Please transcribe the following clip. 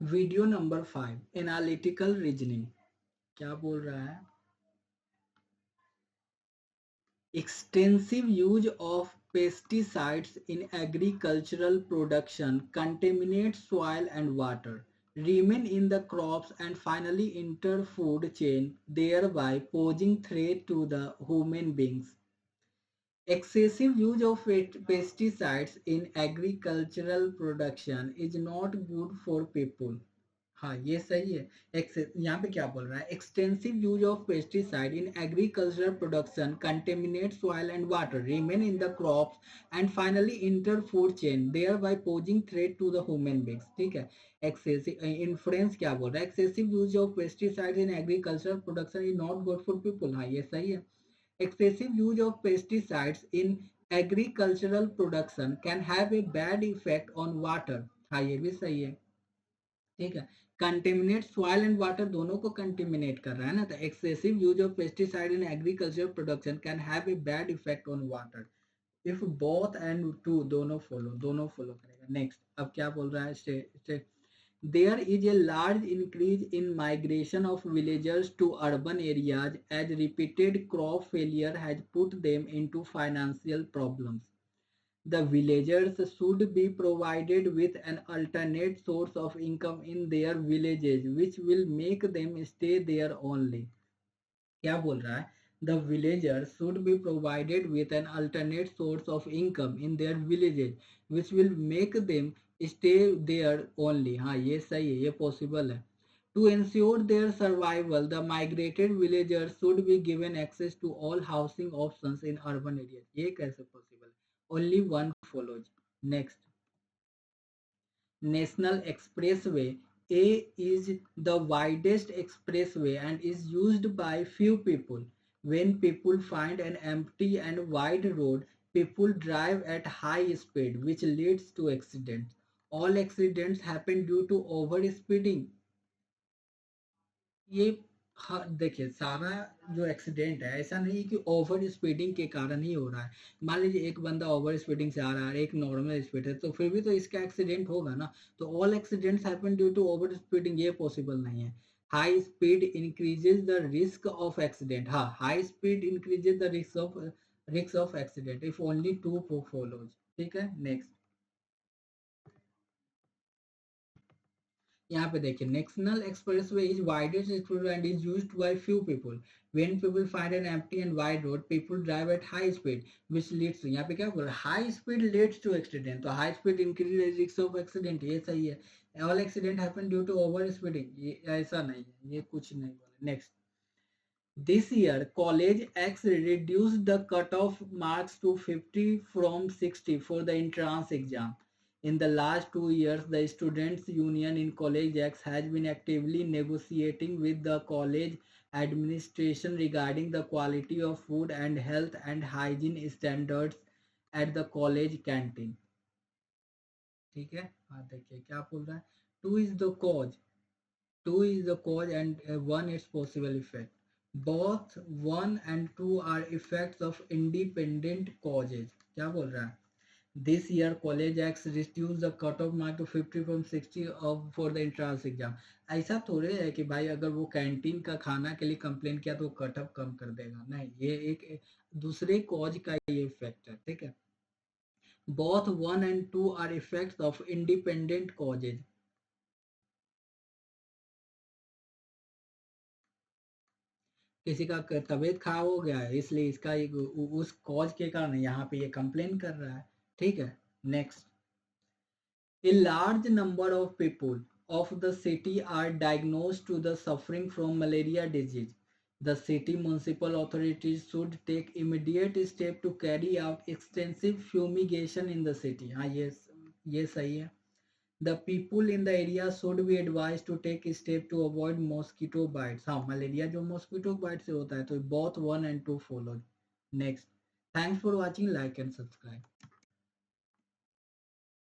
Video number 5, analytical reasoning. क्या बोल रहा है? Extensive use of pesticides in agricultural production contaminates soil and water, remain in the crops and finally enter food chain, thereby posing threat to the human beings. Excessive use of pesticides in agricultural production is not good for people. हाँ ये सही है। यहाँ पे क्या बोल रहा है? Extensive use of pesticide in agricultural production contaminate soil and water, remain in the crops and finally enter food chain, thereby posing threat to the human beings. ठीक है। एक्सेसिव इन्फ्लुएंस क्या बोल रहा है? Excessive use of pesticide in agricultural production is not good for people. हाँ ये सही है। Excessive use of pesticides in agricultural production can have a bad effect on water। हाँ ये भी सही है। ठीक है। कंटेमिनेट सॉइल एंड वाटर, दोनों को कंटेमिनेट कर रहा है ना। तो excessive use of pesticide in agriculture production can have a bad effect on water if both and to दोनों फॉलो करेगा। नेक्स्ट अब क्या बोल रहा है? There is a large increase in migration of villagers to urban areas as repeated crop failure has put them into financial problems. The villagers should be provided with an alternate source of income in their villages, which will make them stay there only. क्या बोल रहा है? The villagers should be provided with an alternate source of income in their villages, which will make them stay there only. हाँ ये सही है, ये possible है। To ensure their survival, the migrated villagers should be given access to all housing options in urban areas. ये कैसे possible है? Only one follows. Next, National Expressway. A is the widest expressway and is used by few people. When people find an empty and wide road, people drive at high speed, which leads to accidents. All accidents happen due to overspeeding. ये हाँ देखिए, सारा जो accident है ऐसा नहीं कि over speeding के कारण ही हो रहा है। मान लीजिए एक बंदा ओवर स्पीडिंग से आ रहा है, एक नॉर्मल स्पीड है, तो फिर भी तो इसका एक्सीडेंट होगा ना। तो all accidents happen due to over speeding, ये पॉसिबल नहीं है। High speed increases the risk of accident. हाँ, high speed increases the risk of accident if only to follows. ठीक है। नेक्स्ट यहाँ पे देखिए, national expressway is widest expressway and is used by few people. When people find an empty and wide road, people drive at high speed which leads, यहाँ पे क्या बोल रहा है? High speed leads to accident. तो high speed increase risk of accident, ये सही है। All accident happen due to over speeding, ये ऐसा नहीं है, ये कुछ नहीं बोला। Next, this year, College X reduced the cutoff marks to 50 from 60 for the entrance exam. In the last 2 years, the Students' Union in College X has been actively negotiating with the college administration regarding the quality of food and health and hygiene standards at the college canteen. ठीक है। हाँ देखिए क्या बोल रहा है? Two is the cause and one is possible effect. Both one and two are effects of independent causes. क्या बोल रहा है? This year College Acts reduced the cutoff mark to 50 from 60 of for the entrance exam. ऐसा थोड़े है कि भाई अगर वो कैंटीन का खाना के लिए कंप्लेन किया तो कट ऑफ कम कर देगा, नहीं। ये एक दूसरे कॉज का ये इफेक्ट है। ठीक है। Both one and two are effects of independent causes. किसी का तबीयत खराब हो गया है, इसलिए इसका उस कॉज के कारण यहाँ पे ये कंप्लेन कर रहा है। ठीक है। Next, a large number of people of the city are diagnosed to the suffering from malaria disease. The city municipal authorities should take immediate step to carry out extensive fumigation in the city. हाँ ये सही है। The people in the area should be advised to take step to avoid mosquito bites. हाँ, malaria जो mosquito bite से होता है, तो both one and two follow. Next, thanks for watching, like and subscribe.